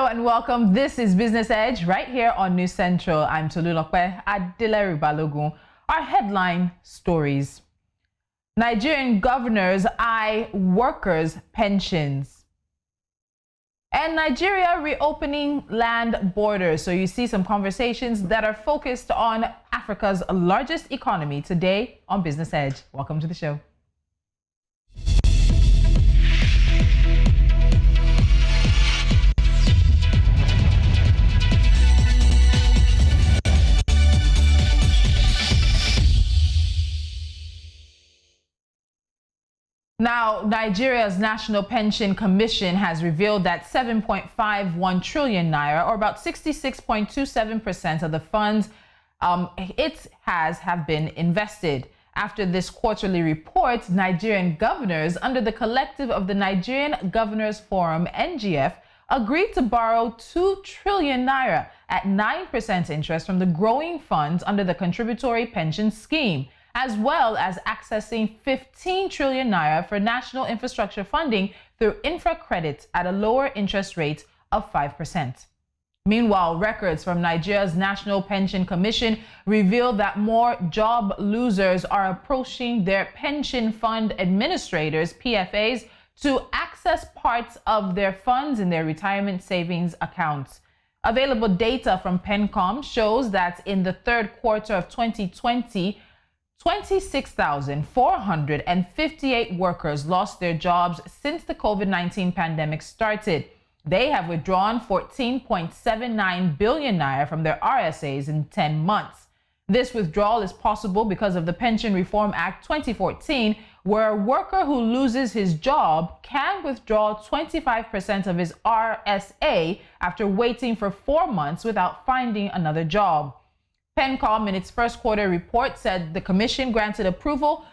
and welcome. This is Business Edge right here on News Central. I'm Tolulope Adeleru-Balogun. Our headline stories. Nigerian governors eye workers' pensions. And Nigeria reopening land borders. So you see some conversations that are focused on Africa's largest economy today on Business Edge. Welcome to the show. Now, Nigeria's National Pension Commission has revealed that 7.51 trillion naira, or about 66.27% of the funds have been invested. After this quarterly report, Nigerian governors under the collective of the Nigerian Governors Forum, NGF, agreed to borrow 2 trillion naira at 9% interest from the growing funds under the contributory pension scheme, as well as accessing 15 trillion naira for national infrastructure funding through infra credit at a lower interest rate of 5%. Meanwhile, records from Nigeria's National Pension Commission reveal that more job losers are approaching their pension fund administrators, PFAs, to access parts of their funds in their retirement savings accounts. Available data from PENCOM shows that in the third quarter of 2020, 26,458 workers lost their jobs since the COVID-19 pandemic started. They have withdrawn 14.79 billion naira from their RSAs in 10 months. This withdrawal is possible because of the Pension Reform Act 2014, where a worker who loses his job can withdraw 25% of his RSA after waiting for 4 months without finding another job. PENCOM, in its first quarter report, said the commission granted approval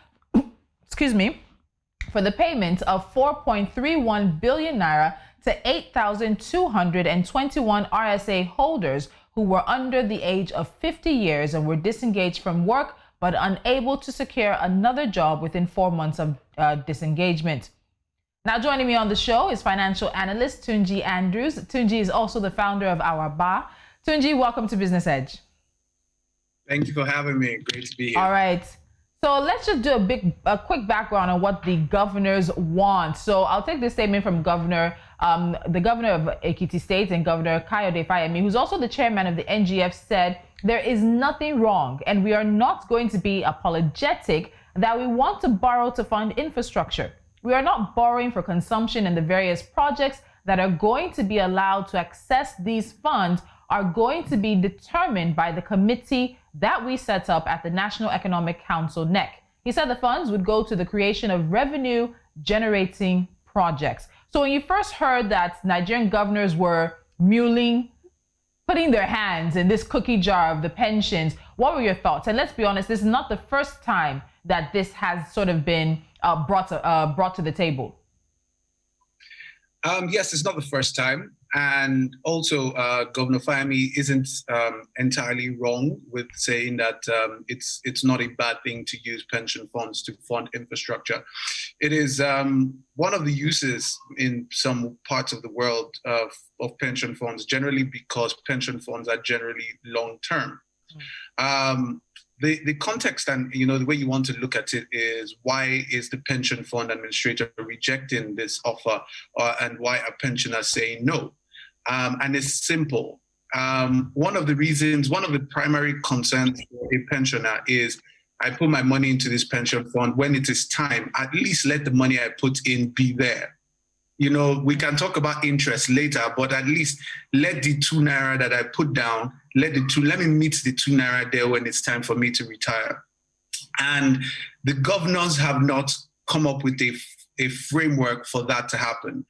for the payment of 4.31 billion naira to 8,221 RSA holders who were under the age of 50 years and were disengaged from work but unable to secure another job within 4 months of disengagement. Now, joining me on the show is financial analyst Tunji Andrews. Tunji is also the founder of Our Bar. Tunji, welcome to Business Edge. Thank you for having me. Great to be here. All right. So let's just do a quick background on what the governors want. So I'll take this statement from the governor of Ekiti State and Governor Kayode Fayemi, who's also the chairman of the NGF, said there is nothing wrong and we are not going to be apologetic that we want to borrow to fund infrastructure. We are not borrowing for consumption, and the various projects that are going to be allowed to access these funds are going to be determined by the committee that we set up at the National Economic Council, NEC. He said the funds would go to the creation of revenue-generating projects. So when you first heard that Nigerian governors were putting their hands in this cookie jar of the pensions, what were your thoughts? And let's be honest, this is not the first time that this has sort of been brought to the table. Yes, it's not the first time. And also, Governor Fayemi isn't entirely wrong with saying that it's not a bad thing to use pension funds to fund infrastructure. It is one of the uses in some parts of the world of pension funds, generally because pension funds are generally long-term. The context and the way you want to look at it is, why is the pension fund administrator rejecting this offer, and why are pensioners saying no? And it's simple. One of the primary concerns for a pensioner is, I put my money into this pension fund. When it is time, at least let the money I put in be there. We can talk about interest later, but at least let the 2 naira that I put down, let me meet the 2 naira there when it's time for me to retire. And the governors have not come up with a framework for that to happen.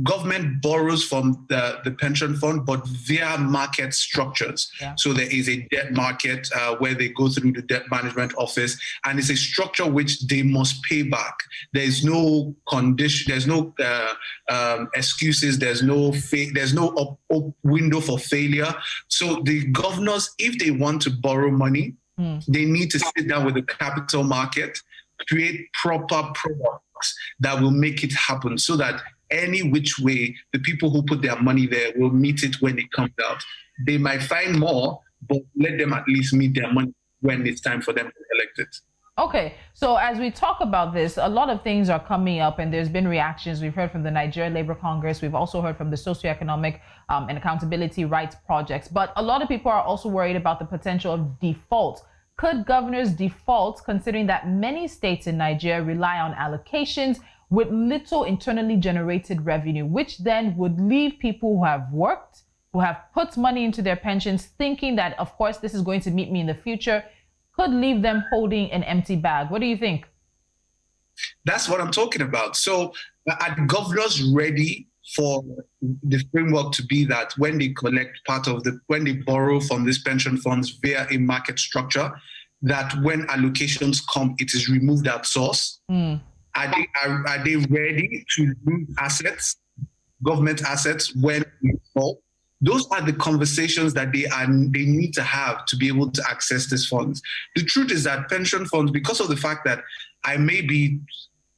Government borrows from the pension fund, but via market structures. Yeah. So there is a debt market where they go through the debt management office, and it's a structure which they must pay back. There is no condition, there's no excuses, there's no window for failure. So the governors, if they want to borrow money, they need to sit down with the capital market, create proper products that will make it happen, so that any which way, the people who put their money there will meet it when it comes out. They might find more, but let them at least meet their money when it's time for them to collect it. Okay, so as we talk about this, a lot of things are coming up and there's been reactions. We've heard from the Nigerian Labour Congress. We've also heard from the Socioeconomic and Accountability Rights Projects. But a lot of people are also worried about the potential of default. Could governors default, considering that many states in Nigeria rely on allocations with little internally generated revenue, which then would leave people who have worked, who have put money into their pensions, thinking that, of course, this is going to meet me in the future, could leave them holding an empty bag. What do you think? That's what I'm talking about. So are governors ready for the framework to be that when they collect when they borrow from these pension funds via a market structure, that when allocations come, it is removed at source? Are they ready to lose assets, government assets, when they fall? Those are the conversations that they need to have to be able to access these funds. The truth is that pension funds, because of the fact that I may be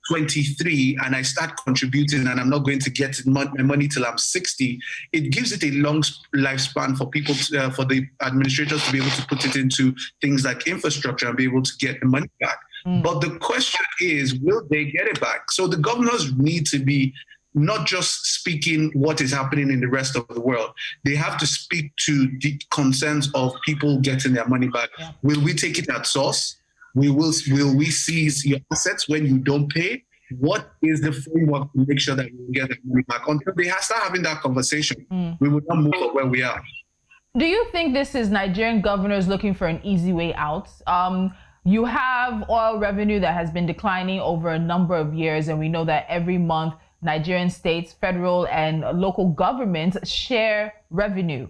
23 and I start contributing and I'm not going to get my money till I'm 60, it gives it a long lifespan for people, for the administrators to be able to put it into things like infrastructure and be able to get the money back. But the question is, will they get it back? So the governors need to be not just speaking what is happening in the rest of the world. They have to speak to the concerns of people getting their money back. Yeah. Will we take it at source? Will we seize your assets when you don't pay? What is the framework to make sure that we get the money back? Until they start having that conversation, we will not move from where we are. Do you think this is Nigerian governors looking for an easy way out? You have oil revenue that has been declining over a number of years, and we know that every month Nigerian states, federal and local governments share revenue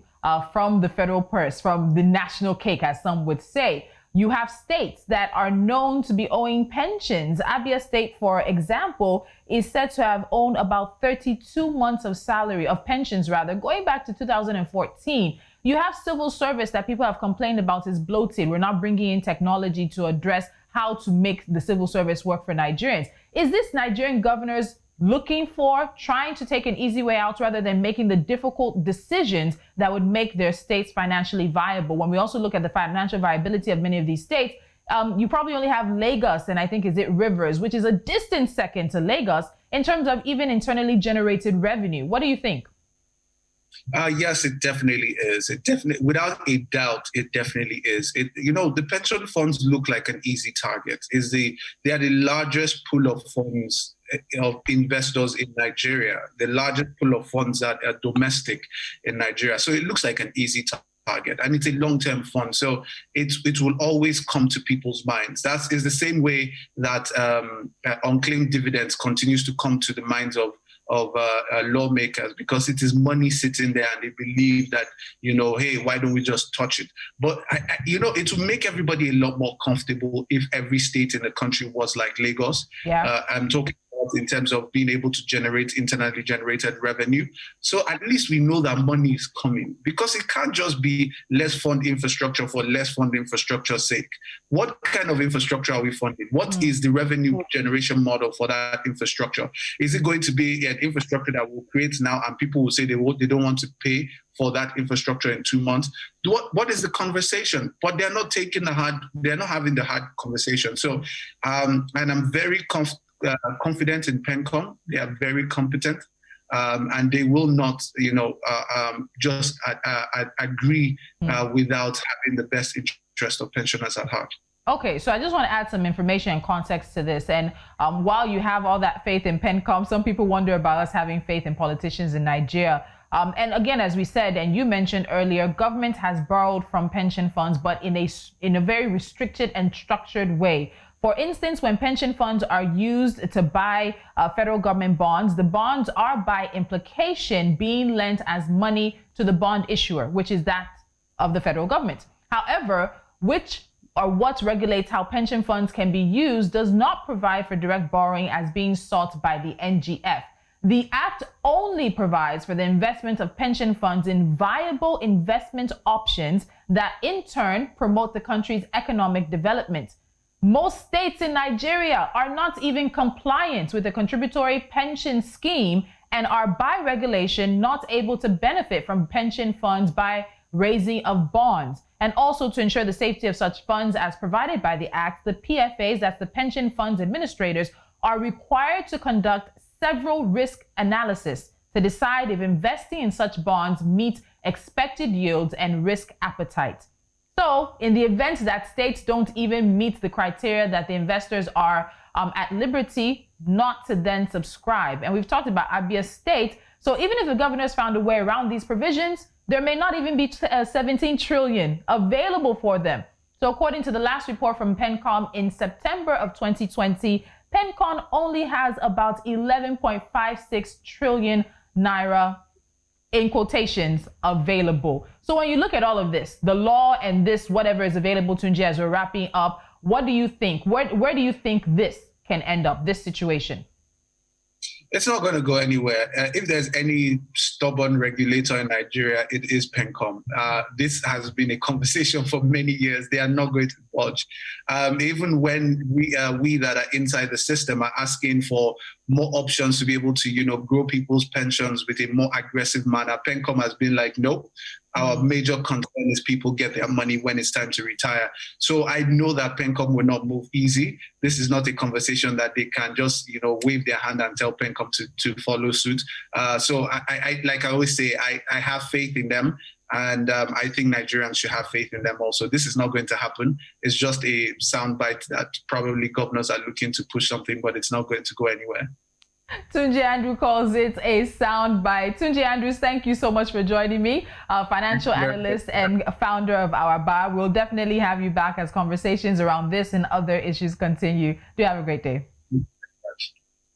from the federal purse, from the national cake, as some would say. You have states that are known to be owing pensions. Abia State, for example, is said to have owned about 32 months of salary, of pensions rather, going back to 2014. You have civil service that people have complained about is bloated. We're not bringing in technology to address how to make the civil service work for Nigerians. Is this Nigerian governors trying to take an easy way out rather than making the difficult decisions that would make their states financially viable? When we also look at the financial viability of many of these states, you probably only have Lagos and I think is it Rivers, which is a distant second to Lagos in terms of even internally generated revenue. What do you think? Yes, it definitely is. Without a doubt, it definitely is. The pension funds look like an easy target. They are the largest pool of funds of investors in Nigeria, the largest pool of funds that are domestic in Nigeria. So it looks like an easy target, and it's a long-term fund. So it will always come to people's minds. That is the same way that unclaimed dividends continues to come to the minds of lawmakers, because it is money sitting there and they believe that, hey, why don't we just touch it? But, it will make everybody a lot more comfortable if every state in the country was like Lagos. Yeah. I'm talking in terms of being able to generate internally generated revenue. So at least we know that money is coming, because it can't just be less fund infrastructure for less fund infrastructure's sake. What kind of infrastructure are we funding? What is the revenue generation model for that infrastructure? Is it going to be an infrastructure that we'll create now and people will say they don't want to pay for that infrastructure in 2 months? What is the conversation? But they're not having the hard conversation. So, and I'm very confident in PENCOM. They are very competent, and they will not, just agree without having the best interest of pensioners at heart. Okay, so I just want to add some information and context to this. And while you have all that faith in PENCOM, some people wonder about us having faith in politicians in Nigeria. And again, as we said, and you mentioned earlier, government has borrowed from pension funds, but in a very restricted and structured way. For instance, when pension funds are used to buy federal government bonds, the bonds are by implication being lent as money to the bond issuer, which is that of the federal government. However, what regulates how pension funds can be used does not provide for direct borrowing as being sought by the NGF. The Act only provides for the investment of pension funds in viable investment options that in turn promote the country's economic development. Most states in Nigeria are not even compliant with the contributory pension scheme, and are by regulation not able to benefit from pension funds by raising of bonds. And also to ensure the safety of such funds as provided by the Act, the PFAs, that's the pension funds administrators, are required to conduct several risk analysis to decide if investing in such bonds meet expected yields and risk appetite. So in the event that states don't even meet the criteria that the investors are at liberty not to then subscribe. And we've talked about Abia State. So even if the governor's found a way around these provisions, there may not even be 17 trillion available for them. So according to the last report from PENCOM in September of 2020, PENCOM only has about 11.56 trillion naira in quotations available. So when you look at all of this, the law and this, whatever is available, Tunji, as we're wrapping up, what do you think? Where do you think this can end up, this situation? It's not going to go anywhere. If there's any stubborn regulator in Nigeria, it is PENCOM. This has been a conversation for many years. They are not going to budge. Even when we that are inside the system are asking for more options to be able to, grow people's pensions with a more aggressive manner, PENCOM has been like, nope. Our major concern is people get their money when it's time to retire. So I know that PENCOM will not move easy. This is not a conversation that they can just, wave their hand and tell PENCOM to follow suit. So I like I always say, I have faith in them. And I think Nigerians should have faith in them also. This is not going to happen. It's just a soundbite that probably governors are looking to push something, but it's not going to go anywhere. Tunji Andrew calls it a soundbite. Tunji Andrews, thank you so much for joining me, financial analyst and founder of Our Bar. We'll definitely have you back as conversations around this and other issues continue. Do have a great day.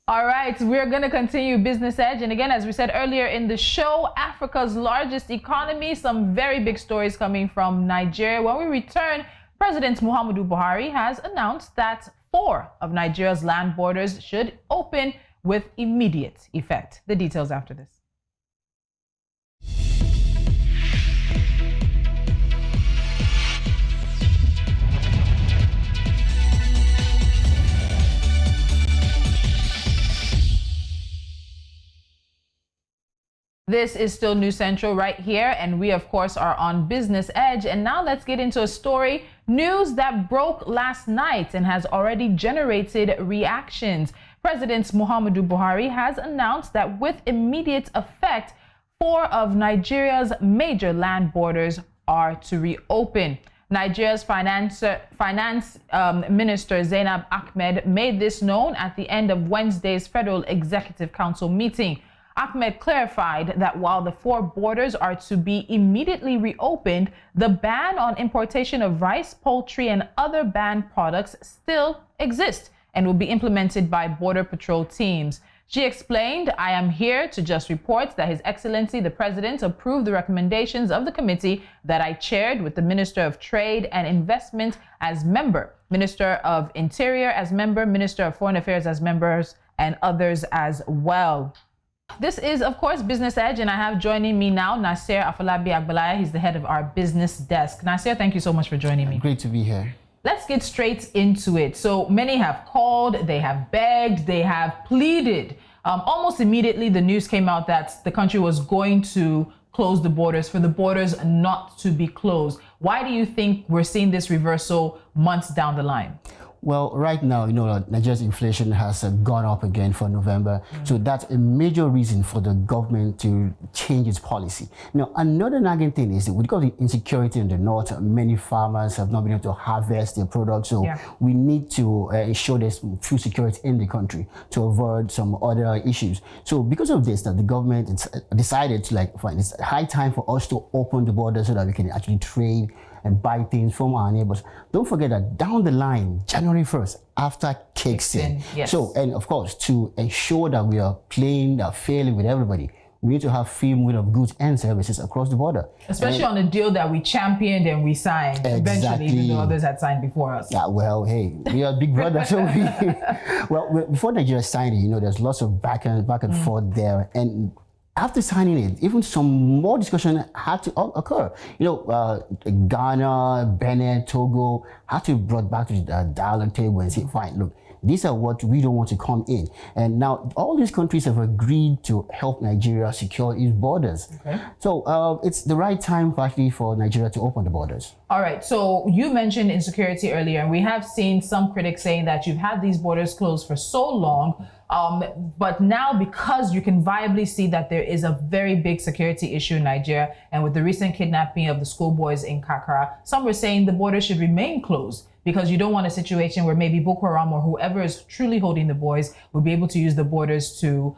All right, we're going to continue Business Edge. And again, as we said earlier in the show, Africa's largest economy, some very big stories coming from Nigeria. When we return, President Muhammadu Buhari has announced that 4 of Nigeria's land borders should open with immediate effect. The details after this. This is still News Central right here, and we of course are on Business Edge. And now let's get into a story, news that broke last night and has already generated reactions. President Muhammadu Buhari has announced that with immediate effect, 4 of Nigeria's major land borders are to reopen. Nigeria's finance minister Zainab Ahmed made this known at the end of Wednesday's Federal Executive Council meeting. Ahmed clarified that while the 4 borders are to be immediately reopened, the ban on importation of rice, poultry, and other banned products still exists and will be implemented by Border Patrol teams. She explained, "I am here to just report that His Excellency the President approved the recommendations of the committee that I chaired with the Minister of Trade and Investment as member, Minister of Interior as member, Minister of Foreign Affairs as members, and others as well." This is, of course, Business Edge, and I have joining me now Nasir Afolabi Agbalaya. He's the head of our business desk. Nasir, thank you so much for joining me. Great to be here. Let's get straight into it. So many have called, they have begged, they have pleaded. Almost immediately, the news came out that the country was going to close the borders, for the borders not to be closed. Why do you think we're seeing this reversal months down the line? Well, right now, Nigeria's inflation has gone up again for November. So that's a major reason for the government to change its policy. Now, another nagging thing is that we've got the insecurity in the north. Many farmers have not been able to harvest their products. So we need to ensure there's food security in the country to avoid some other issues. So because of this, that the government decided to fine, it's high time for us to open the border so that we can actually trade and buy things from our neighbors. Don't forget that down the line, January 1st, after kicks in. Yes. So, and of course, to ensure that we are playing fairly with everybody, we need to have free movement of goods and services across the border. Especially on a deal that we championed and we signed, eventually, even though others had signed before us. Yeah, well, hey, we are big brother, so well, before Nigeria signed it, there's lots of back and forth there. And after signing it, even some more discussion had to occur. Ghana, Benin, Togo had to be brought back to the dialogue table and say, fine, look, these are what we don't want to come in. And now all these countries have agreed to help Nigeria secure its borders. Okay. So it's the right time actually for Nigeria to open the borders. All right, so you mentioned insecurity earlier, and we have seen some critics saying that you've had these borders closed for so long, but now because you can viably see that there is a very big security issue in Nigeria, and with the recent kidnapping of the schoolboys in Kakara, some were saying the border should remain closed because you don't want a situation where maybe Boko Haram or whoever is truly holding the boys would be able to use the borders to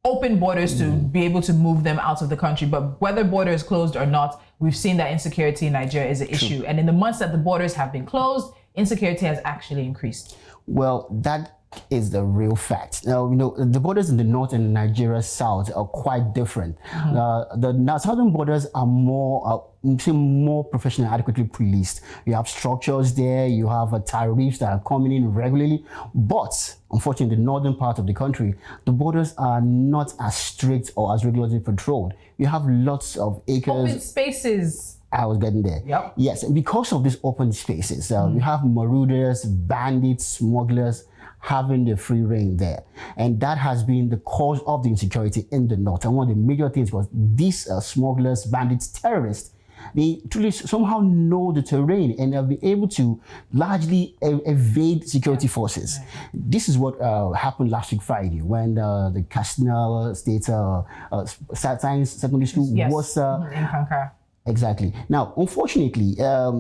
open borders to be able to move them out of the country. But whether border is closed or not, we've seen that insecurity in Nigeria is an issue. And in the months that the borders have been closed, insecurity has actually increased. Well, that is the real fact. Now, the borders in the north and Nigeria south are quite different. The southern borders are more professionally, adequately policed. You have structures there, you have tariffs that are coming in regularly. But unfortunately, the northern part of the country, the borders are not as strict or as regularly patrolled. You have lots of acres. Open spaces. I was getting there. Yep. Yes, and because of these open spaces, you have marauders, bandits, smugglers having the free reign there. And that has been the cause of the insecurity in the north. And one of the major things was these smugglers, bandits, terrorists, they truly somehow know the terrain and they'll be able to largely evade security forces. This is what happened last week Friday when the Katsina State Science Secondary School was in Kankara. Exactly. Now, unfortunately,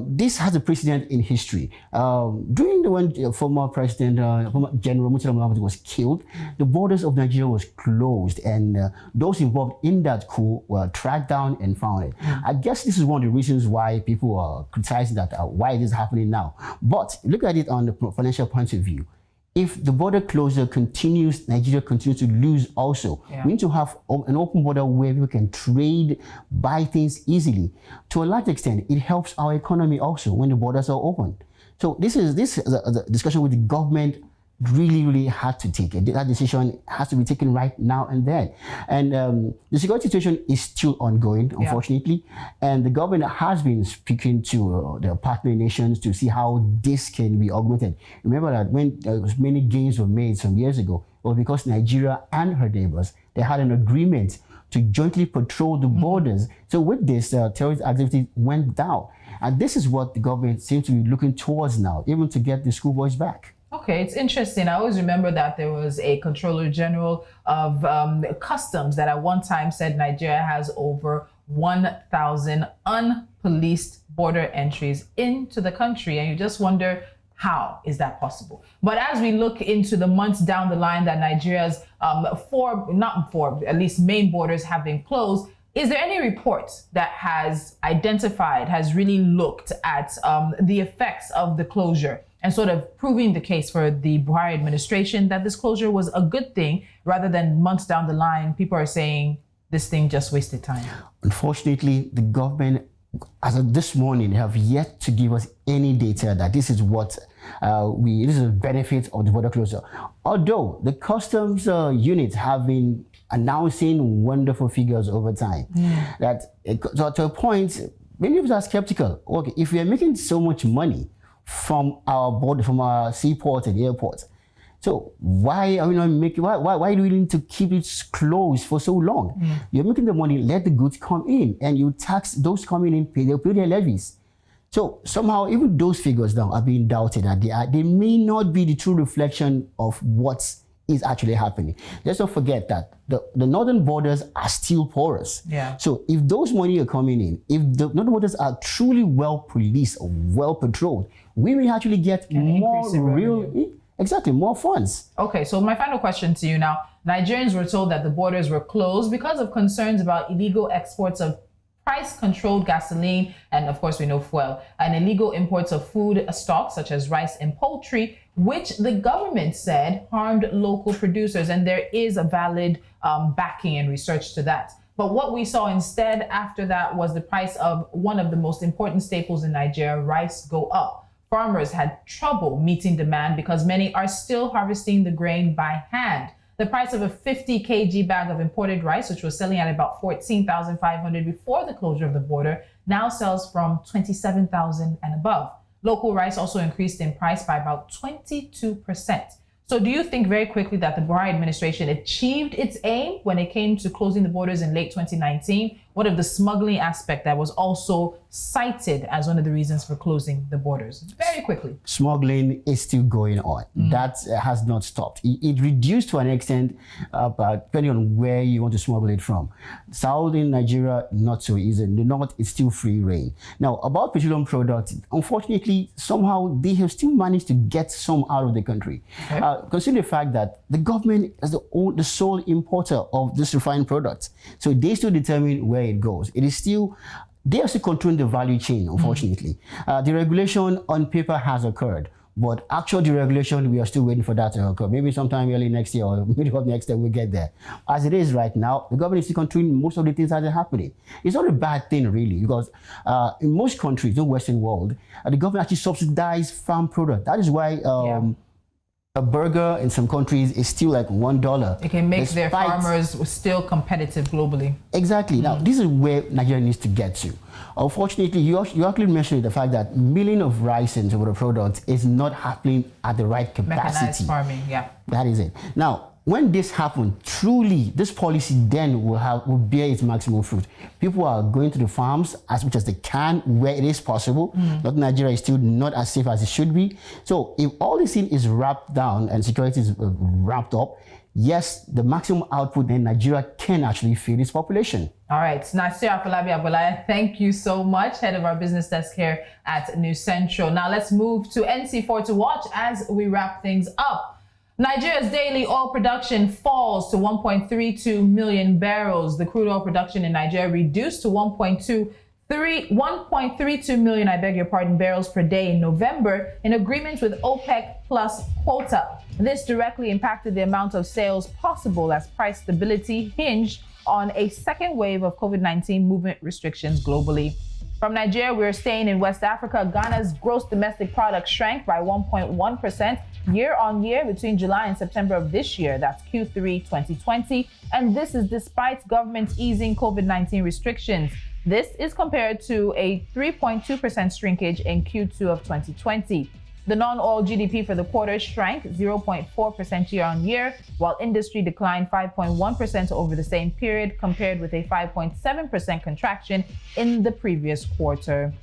this has a precedent in history. During the when former President General Murtala Muhammad was killed, the borders of Nigeria was closed, and those involved in that coup were tracked down and found. I guess this is one of the reasons why people are criticizing that why it is happening now. But look at it on the financial point of view. If the border closure continues, Nigeria continues to lose also. We need to have an open border where people can trade, buy things easily. To a large extent, it helps our economy also when the borders are open. So this is a discussion with the government really had to take it. That decision has to be taken right now and then. And the security situation is still ongoing, unfortunately. And the government has been speaking to the partner nations to see how this can be augmented. Remember that when many gains were made some years ago, it was because Nigeria and her neighbors, they had an agreement to jointly patrol the borders. So with this, terrorist activity went down. And this is what the government seems to be looking towards now, even to get the schoolboys back. Okay, it's interesting. I always remember that there was a Controller General of Customs that at one time said Nigeria has over 1,000 unpoliced border entries into the country. And you just wonder, how is that possible? But as we look into the months down the line that Nigeria's at least main borders have been closed, is there any report that has really looked at the effects of the closure and sort of proving the case for the Buhari administration that this closure was a good thing, rather than months down the line, people are saying this thing just wasted time? Unfortunately, the government, as of this morning, have yet to give us any data that this is what this is a benefit of the border closure. Although the customs units have been announcing wonderful figures over time, that so to a point, many of us are skeptical. Okay, if we are making so much money from our border, from our seaport and airports, so why are we not making? Why do we need to keep it closed for so long? You're making the money, let the goods come in, and you tax those coming in, they'll pay their levies. So somehow, even those figures now are being doubted, and they may not be the true reflection of what is actually happening. Let's not forget that the northern borders are still porous. So if those money are coming in, if the northern borders are truly well policed or well patrolled, we may actually get more more funds. Okay, so my final question to you now. Nigerians were told that the borders were closed because of concerns about illegal exports of price-controlled gasoline, and of course we know fuel, and illegal imports of food stocks such as rice and poultry, which the government said harmed local producers, and there is a valid backing and research to that. But what we saw instead after that was the price of one of the most important staples in Nigeria, rice, go up. Farmers had trouble meeting demand because many are still harvesting the grain by hand. The price of a 50 kg bag of imported rice, which was selling at about 14,500 before the closure of the border, now sells from 27,000 and above. Local rice also increased in price by about 22%. So do you think very quickly that the Buhari administration achieved its aim when it came to closing the borders in late 2019? What of the smuggling aspect that was also cited as one of the reasons for closing the borders? Very quickly. Smuggling is still going on. That has not stopped. It reduced to an extent, depending on where you want to smuggle it from. Southern Nigeria, not so easy. The north, it's still free reign. Now, about petroleum products, unfortunately, somehow they have still managed to get some out of the country. Okay. Consider the fact that the government is the sole importer of this refined products. So they still determine where it goes. It is still, they are still controlling the value chain, unfortunately. The regulation on paper has occurred, but actual deregulation, we are still waiting for that to occur. Maybe sometime early next year or middle of next year, we'll get there. As it is right now, the government is still controlling most of the things that are happening. It's not a bad thing, really, because in most countries, the Western world, the government actually subsidizes farm product. That is why a burger in some countries is still like $1. It can make their farmers still competitive globally. Exactly. Now, this is where Nigeria needs to get to. Unfortunately, you actually mentioned the fact that milling of rice into the products is not happening at the right capacity. Mechanized farming, yeah. That is it. Now, when this happens, truly, this policy then will bear its maximum fruit. People are going to the farms as much as they can, where it is possible. But Nigeria is still not as safe as it should be. So if all this thing is wrapped down and security is wrapped up, yes, the maximum output in Nigeria can actually feed its population. All right, Nasir Afolabi Agbalaya, thank you so much, head of our business desk here at News Central. Now let's move to NC4 to watch as we wrap things up. Nigeria's daily oil production falls to 1.32 million barrels. The crude oil production in Nigeria reduced to 1.32 million, barrels per day in November in agreement with OPEC plus quota. This directly impacted the amount of sales possible as price stability hinged on a second wave of COVID-19 movement restrictions globally. From Nigeria, we're staying in West Africa. Ghana's gross domestic product shrank by 1.1% year on year between July and September of this year. That's Q3 2020. And this is despite government easing COVID-19 restrictions. This is compared to a 3.2% shrinkage in Q2 of 2020. The non-oil GDP for the quarter shrank 0.4% year on year, while industry declined 5.1% over the same period, compared with a 5.7% contraction in the previous quarter.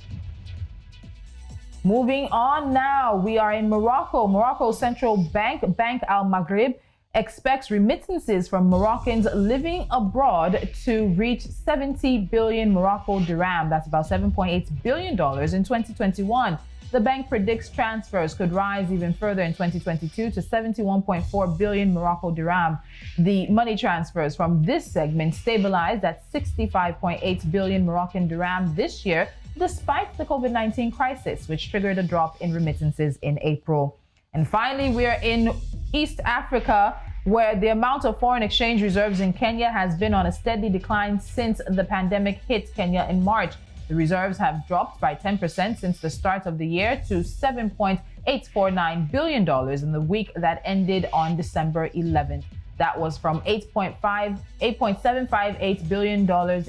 Moving on now, we are in Morocco. Morocco's central bank, Bank Al Maghrib, expects remittances from Moroccans living abroad to reach 70 billion Morocco dirham. That's about $7.8 billion in 2021. The bank predicts transfers could rise even further in 2022 to 71.4 billion Morocco dirham. The money transfers from this segment stabilized at 65.8 billion Moroccan dirham this year, despite the COVID-19 crisis, which triggered a drop in remittances in April. And finally, we're in East Africa, where the amount of foreign exchange reserves in Kenya has been on a steady decline since the pandemic hit Kenya in March. The reserves have dropped by 10% since the start of the year to $7.849 billion in the week that ended on December 11th. That was from $8.758 billion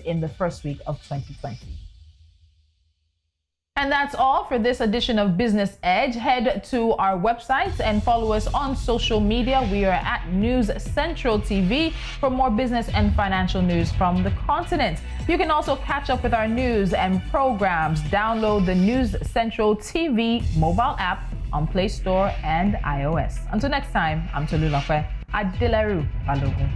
in the first week of 2020. And that's all for this edition of Business Edge. Head to our website and follow us on social media. We are at News Central TV for more business and financial news from the continent. You can also catch up with our news and programs. Download the News Central TV mobile app on Play Store and iOS. Until next time, I'm Tolulope Adeleru-Balogun.